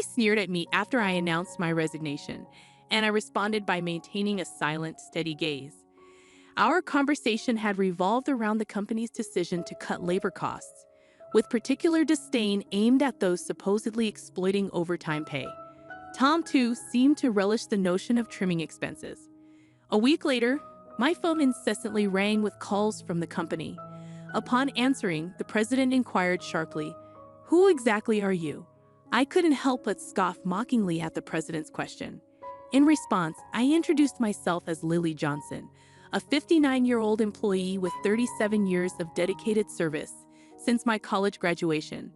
Emily sneered at me after I announced my resignation, and I responded by maintaining a silent, steady gaze. Our conversation had revolved around the company's decision to cut labor costs, with particular disdain aimed at those supposedly exploiting overtime pay. Tom, too, seemed to relish the notion of trimming expenses. A week later, my phone incessantly rang with calls from the company. Upon answering, the president inquired sharply, "Who exactly are you?" I couldn't help but scoff mockingly at the president's question. In response, I introduced myself as Lily Johnson, a 59-year-old employee with 37 years of dedicated service since my college graduation.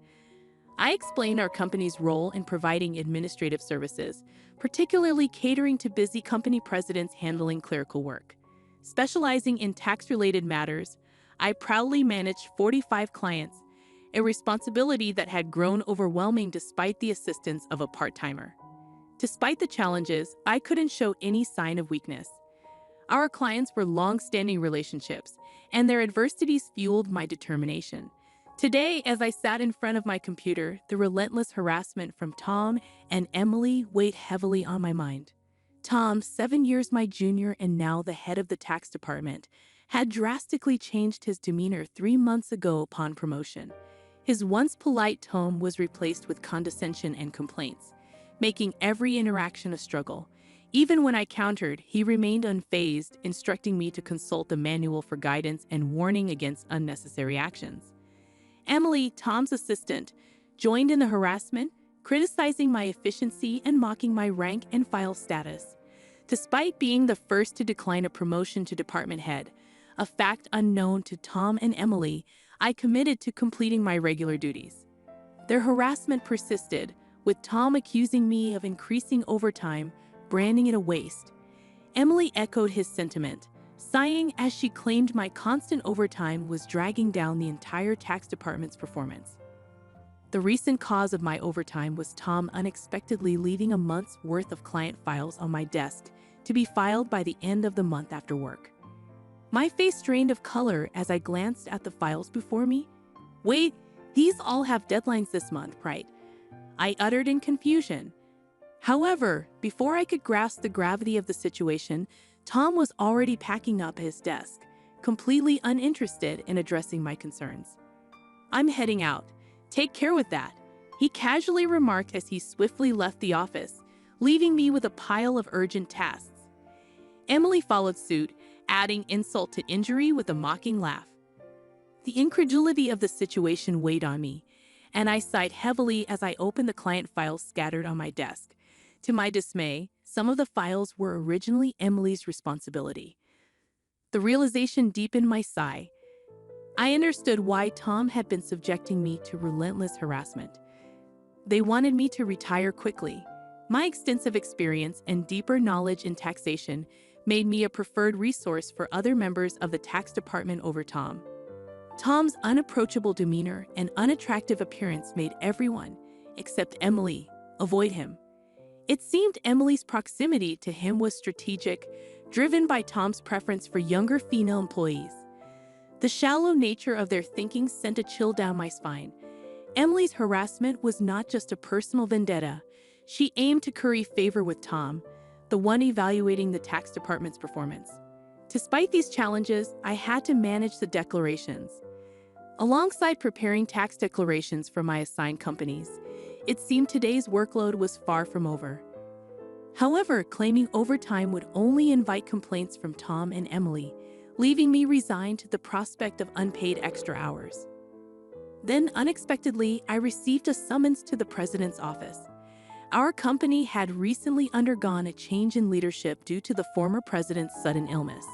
I explained our company's role in providing administrative services, particularly catering to busy company presidents handling clerical work. Specializing in tax-related matters, I proudly managed 45 clients, a responsibility that had grown overwhelming despite the assistance of a part-timer. Despite the challenges, I couldn't show any sign of weakness. Our clients were long-standing relationships, and their adversities fueled my determination. Today, as I sat in front of my computer, the relentless harassment from Tom and Emily weighed heavily on my mind. Tom, 7 years my junior and now the head of the tax department, had drastically changed his demeanor 3 months ago upon promotion. His once polite tone was replaced with condescension and complaints, making every interaction a struggle. Even when I countered, he remained unfazed, instructing me to consult the manual for guidance and warning against unnecessary actions. Emily, Tom's assistant, joined in the harassment, criticizing my efficiency and mocking my rank and file status. Despite being the first to decline a promotion to department head, a fact unknown to Tom and Emily, I committed to completing my regular duties. Their harassment persisted, with Tom accusing me of increasing overtime, branding it a waste. Emily echoed his sentiment, sighing as she claimed my constant overtime was dragging down the entire tax department's performance. The recent cause of my overtime was Tom unexpectedly leaving a month's worth of client files on my desk to be filed by the end of the month after work. My face drained of color as I glanced at the files before me. "Wait, these all have deadlines this month, right?" I uttered in confusion. However, before I could grasp the gravity of the situation, Tom was already packing up his desk, completely uninterested in addressing my concerns. "I'm heading out. Take care with that," he casually remarked as he swiftly left the office, leaving me with a pile of urgent tasks. Emily followed suit, adding insult to injury with a mocking laugh. The incredulity of the situation weighed on me, and I sighed heavily as I opened the client files scattered on my desk. To my dismay, some of the files were originally Emily's responsibility. The realization deepened my sigh. I understood why Tom had been subjecting me to relentless harassment. They wanted me to retire quickly. My extensive experience and deeper knowledge in taxation made me a preferred resource for other members of the tax department over Tom. Tom's unapproachable demeanor and unattractive appearance made everyone, except Emily, avoid him. It seemed Emily's proximity to him was strategic, driven by Tom's preference for younger female employees. The shallow nature of their thinking sent a chill down my spine. Emily's harassment was not just a personal vendetta. She aimed to curry favor with Tom, the one evaluating the tax department's performance. Despite these challenges, I had to manage the declarations. Alongside preparing tax declarations for my assigned companies, it seemed today's workload was far from over. However, claiming overtime would only invite complaints from Tom and Emily, leaving me resigned to the prospect of unpaid extra hours. Then, unexpectedly, I received a summons to the president's office. Our company had recently undergone a change in leadership due to the former president's sudden illness.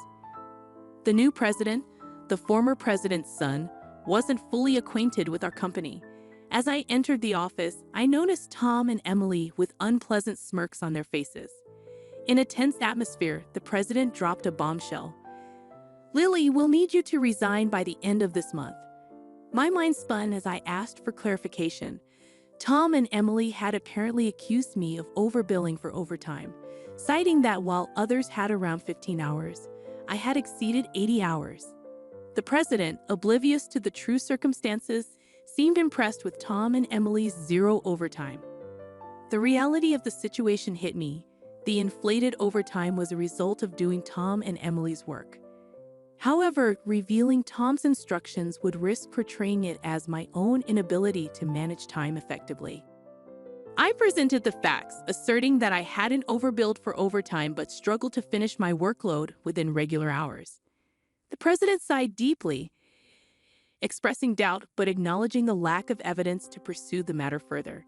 The new president, the former president's son, wasn't fully acquainted with our company. As I entered the office, I noticed Tom and Emily with unpleasant smirks on their faces. In a tense atmosphere, the president dropped a bombshell. "Lily, we'll need you to resign by the end of this month." My mind spun as I asked for clarification. Tom and Emily had apparently accused me of overbilling for overtime, citing that while others had around 15 hours, I had exceeded 80 hours. The president, oblivious to the true circumstances, seemed impressed with Tom and Emily's zero overtime. The reality of the situation hit me. The inflated overtime was a result of doing Tom and Emily's work. However, revealing Tom's instructions would risk portraying it as my own inability to manage time effectively. I presented the facts, asserting that I hadn't overbilled for overtime but struggled to finish my workload within regular hours. The president sighed deeply, expressing doubt but acknowledging the lack of evidence to pursue the matter further.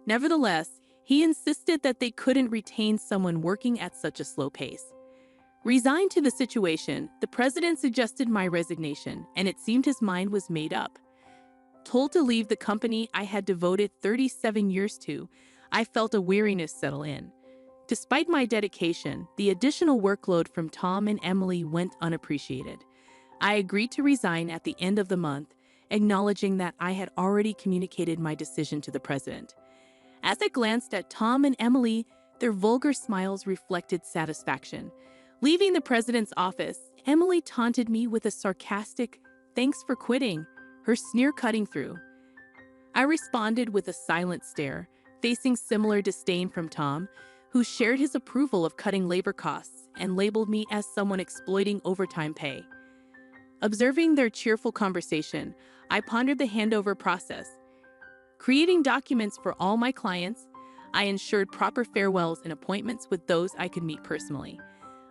Nevertheless, he insisted that they couldn't retain someone working at such a slow pace. Resigned to the situation, the president suggested my resignation, and it seemed his mind was made up. Told to leave the company I had devoted 37 years to, I felt a weariness settle in. Despite my dedication, the additional workload from Tom and Emily went unappreciated. I agreed to resign at the end of the month, acknowledging that I had already communicated my decision to the president. As I glanced at Tom and Emily, their vulgar smiles reflected satisfaction. Leaving the president's office, Emily taunted me with a sarcastic, "Thanks for quitting," her sneer cutting through. I responded with a silent stare, facing similar disdain from Tom, who shared his approval of cutting labor costs and labeled me as someone exploiting overtime pay. Observing their cheerful conversation, I pondered the handover process. Creating documents for all my clients, I ensured proper farewells and appointments with those I could meet personally.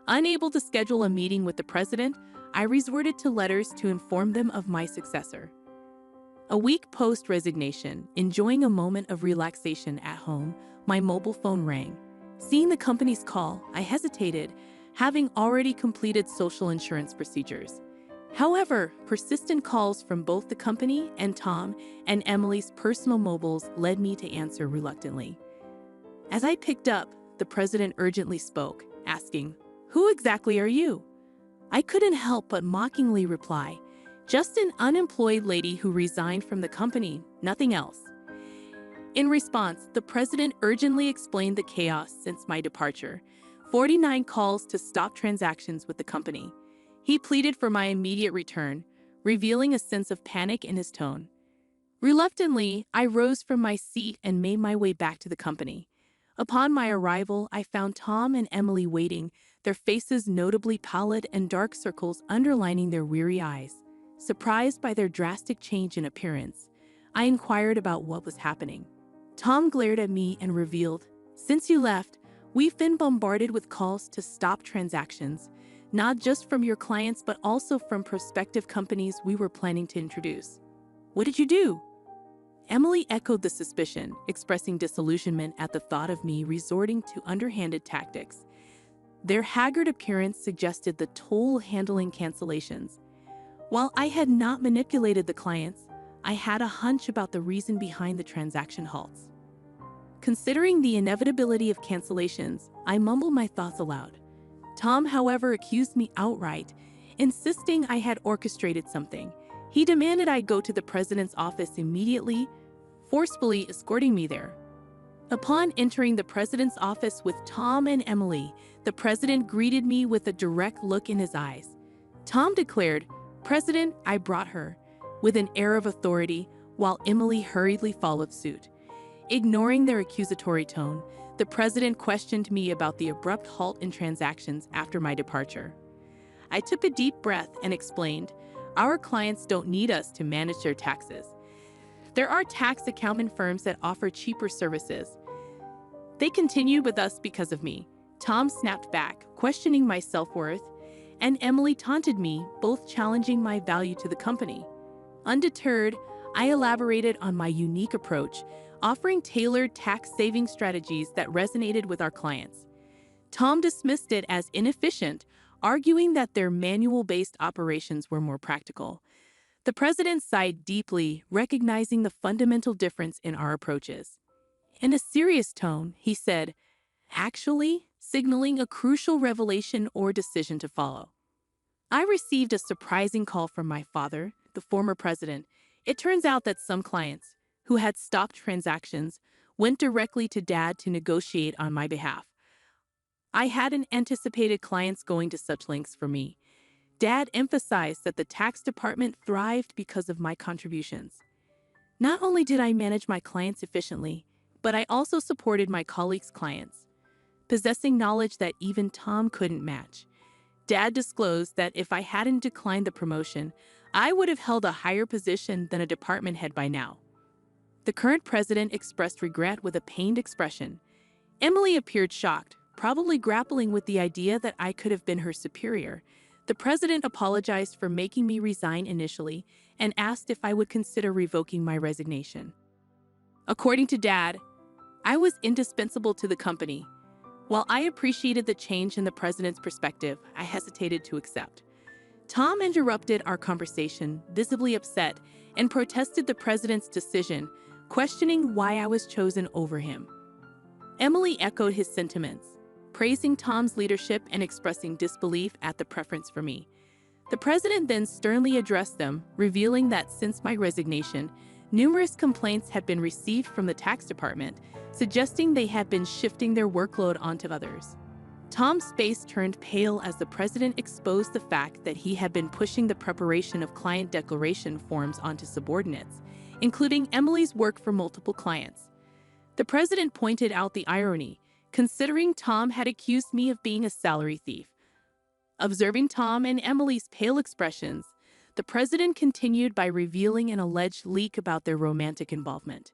Unable to schedule a meeting with the president, I resorted to letters to inform them of my successor. A week post-resignation, enjoying a moment of relaxation at home, my mobile phone rang. Seeing the company's call, I hesitated, having already completed social insurance procedures. However, persistent calls from both the company and Tom and Emily's personal mobiles led me to answer reluctantly. As I picked up, the president urgently spoke, asking, "Who exactly are you?" I couldn't help but mockingly reply, "Just an unemployed lady who resigned from the company, nothing else." In response, the president urgently explained the chaos since my departure, 49 calls to stop transactions with the company. He pleaded for my immediate return, revealing a sense of panic in his tone. Reluctantly, I rose from my seat and made my way back to the company. Upon my arrival, I found Tom and Emily waiting, their faces notably pallid and dark circles underlining their weary eyes. Surprised by their drastic change in appearance, I inquired about what was happening. Tom glared at me and revealed, "Since you left, we've been bombarded with calls to stop transactions, not just from your clients but also from prospective companies we were planning to introduce." "What did you do?" Emily echoed the suspicion, expressing disillusionment at the thought of me resorting to underhanded tactics. Their haggard appearance suggested the toll handling cancellations. While I had not manipulated the clients, I had a hunch about the reason behind the transaction halts. Considering the inevitability of cancellations, I mumbled my thoughts aloud. Tom, however, accused me outright, insisting I had orchestrated something. He demanded I go to the president's office immediately, forcefully escorting me there. Upon entering the president's office with Tom and Emily, the president greeted me with a direct look in his eyes. Tom declared, "President, I brought her," with an air of authority, while Emily hurriedly followed suit. Ignoring their accusatory tone, the president questioned me about the abrupt halt in transactions after my departure. I took a deep breath and explained, "Our clients don't need us to manage their taxes. There are tax accounting firms that offer cheaper services. They continued with us because of me." Tom snapped back, questioning my self-worth, and Emily taunted me, both challenging my value to the company. Undeterred, I elaborated on my unique approach, offering tailored tax-saving strategies that resonated with our clients. Tom dismissed it as inefficient, arguing that their manual-based operations were more practical. The president sighed deeply, recognizing the fundamental difference in our approaches. In a serious tone, he said, "Actually," signaling a crucial revelation or decision to follow. I received a surprising call from my father, the former president. It turns out that some clients, who had stopped transactions, went directly to Dad to negotiate on my behalf. I hadn't anticipated clients going to such lengths for me. Dad emphasized that the tax department thrived because of my contributions. Not only did I manage my clients efficiently, but I also supported my colleagues' clients, possessing knowledge that even Tom couldn't match. Dad disclosed that if I hadn't declined the promotion, I would have held a higher position than a department head by now. The current president expressed regret with a pained expression. Emily appeared shocked, probably grappling with the idea that I could have been her superior. The president apologized for making me resign initially and asked if I would consider revoking my resignation. According to Dad, I was indispensable to the company. While I appreciated the change in the president's perspective, I hesitated to accept. Tom interrupted our conversation, visibly upset, and protested the president's decision, questioning why I was chosen over him. Emily echoed his sentiments, praising Tom's leadership and expressing disbelief at the preference for me. The president then sternly addressed them, revealing that since my resignation, numerous complaints had been received from the tax department, suggesting they had been shifting their workload onto others. Tom's face turned pale as the president exposed the fact that he had been pushing the preparation of client declaration forms onto subordinates, including Emily's work for multiple clients. The president pointed out the irony, considering Tom had accused me of being a salary thief. Observing Tom and Emily's pale expressions, the president continued by revealing an alleged leak about their romantic involvement.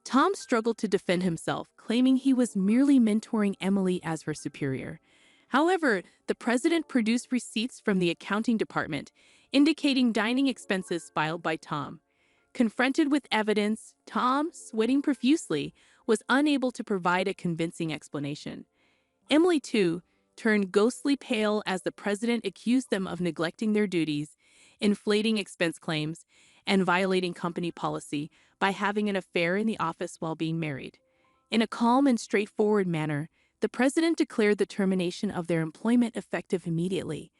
Tom struggled to defend himself, claiming he was merely mentoring Emily as her superior. However, the president produced receipts from the accounting department, indicating dining expenses filed by Tom. Confronted with evidence, Tom, sweating profusely, was unable to provide a convincing explanation. Emily, too, turned ghostly pale as the president accused them of neglecting their duties, inflating expense claims, and violating company policy by having an affair in the office while being married. In a calm and straightforward manner, the president declared the termination of their employment effective immediately.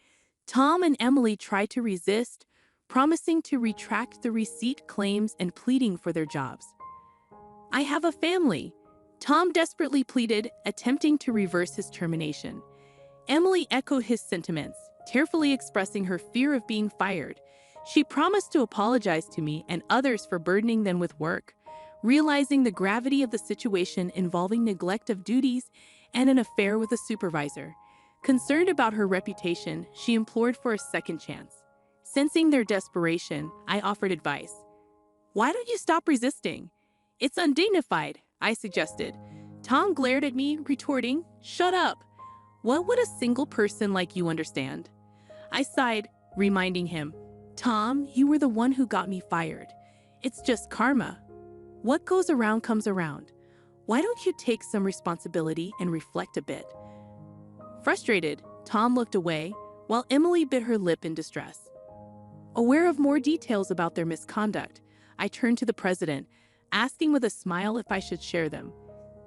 Tom and Emily tried to resist, promising to retract the receipt claims and pleading for their jobs. "I have a family," Tom desperately pleaded, attempting to reverse his termination. Emily echoed his sentiments, tearfully expressing her fear of being fired. She promised to apologize to me and others for burdening them with work, realizing the gravity of the situation involving neglect of duties and an affair with a supervisor. Concerned about her reputation, she implored for a second chance. Sensing their desperation, I offered advice. "Why don't you stop resisting? It's undignified," I suggested. Tom glared at me, retorting, "Shut up. What would a single person like you understand?" I sighed, reminding him, "Tom, you were the one who got me fired. It's just karma. What goes around comes around. Why don't you take some responsibility and reflect a bit?" Frustrated, Tom looked away, while Emily bit her lip in distress. Aware of more details about their misconduct, I turned to the president, asking with a smile if I should share them.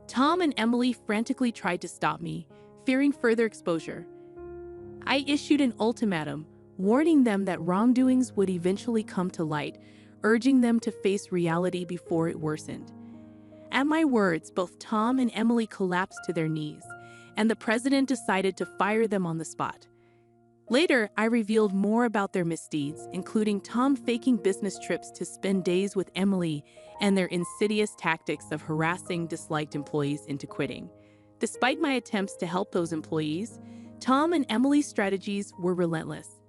Tom and Emily frantically tried to stop me, fearing further exposure. I issued an ultimatum, warning them that wrongdoings would eventually come to light, urging them to face reality before it worsened. At my words, both Tom and Emily collapsed to their knees, and the president decided to fire them on the spot. Later, I revealed more about their misdeeds, including Tom faking business trips to spend days with Emily and their insidious tactics of harassing disliked employees into quitting. Despite my attempts to help those employees, Tom and Emily's strategies were relentless.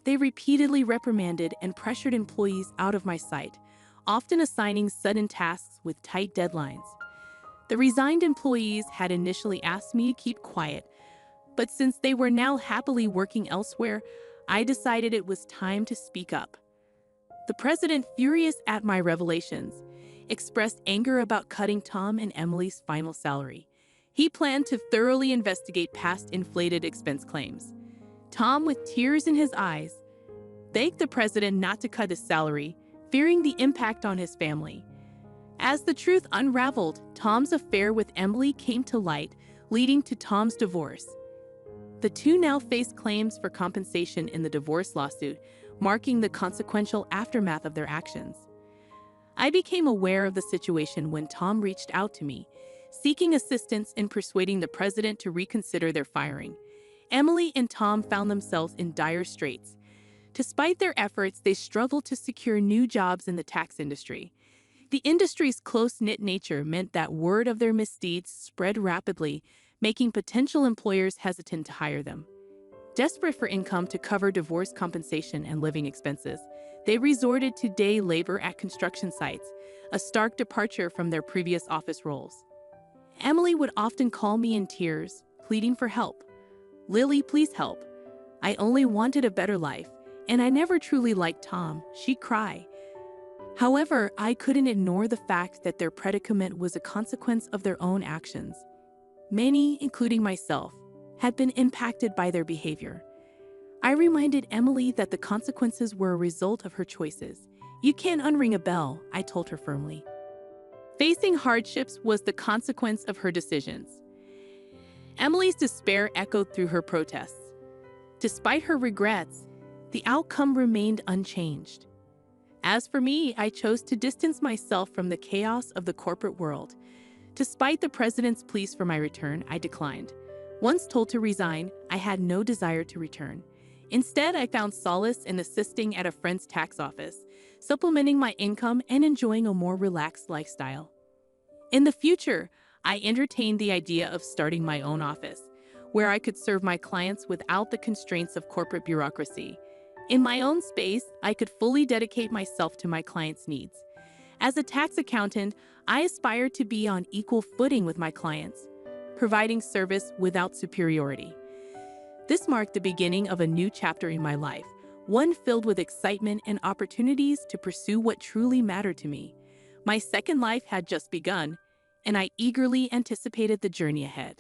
They repeatedly reprimanded and pressured employees out of my sight, often assigning sudden tasks with tight deadlines. The resigned employees had initially asked me to keep quiet, but since they were now happily working elsewhere, I decided it was time to speak up. The president, furious at my revelations, expressed anger about cutting Tom and Emily's final salary. He planned to thoroughly investigate past inflated expense claims. Tom, with tears in his eyes, begged the president not to cut his salary, fearing the impact on his family. As the truth unraveled, Tom's affair with Emily came to light, leading to Tom's divorce. The two now face claims for compensation in the divorce lawsuit, marking the consequential aftermath of their actions. I became aware of the situation when Tom reached out to me, seeking assistance in persuading the president to reconsider their firing. Emily and Tom found themselves in dire straits. Despite their efforts, they struggled to secure new jobs in the tax industry. The industry's close-knit nature meant that word of their misdeeds spread rapidly, making potential employers hesitant to hire them. Desperate for income to cover divorce compensation and living expenses, they resorted to day labor at construction sites, a stark departure from their previous office roles. Emily would often call me in tears, pleading for help. "Lily, please help. I only wanted a better life, and I never truly liked Tom," she'd cry. However, I couldn't ignore the fact that their predicament was a consequence of their own actions. Many, including myself, had been impacted by their behavior. I reminded Emily that the consequences were a result of her choices. "You can't unring a bell," I told her firmly. Facing hardships was the consequence of her decisions. Emily's despair echoed through her protests. Despite her regrets, the outcome remained unchanged. As for me, I chose to distance myself from the chaos of the corporate world. Despite the president's pleas for my return, I declined. Once told to resign, I had no desire to return. Instead, I found solace in assisting at a friend's tax office, supplementing my income and enjoying a more relaxed lifestyle. In the future, I entertained the idea of starting my own office, where I could serve my clients without the constraints of corporate bureaucracy. In my own space, I could fully dedicate myself to my clients' needs. As a tax accountant, I aspired to be on equal footing with my clients, providing service without superiority. This marked the beginning of a new chapter in my life, one filled with excitement and opportunities to pursue what truly mattered to me. My second life had just begun, and I eagerly anticipated the journey ahead.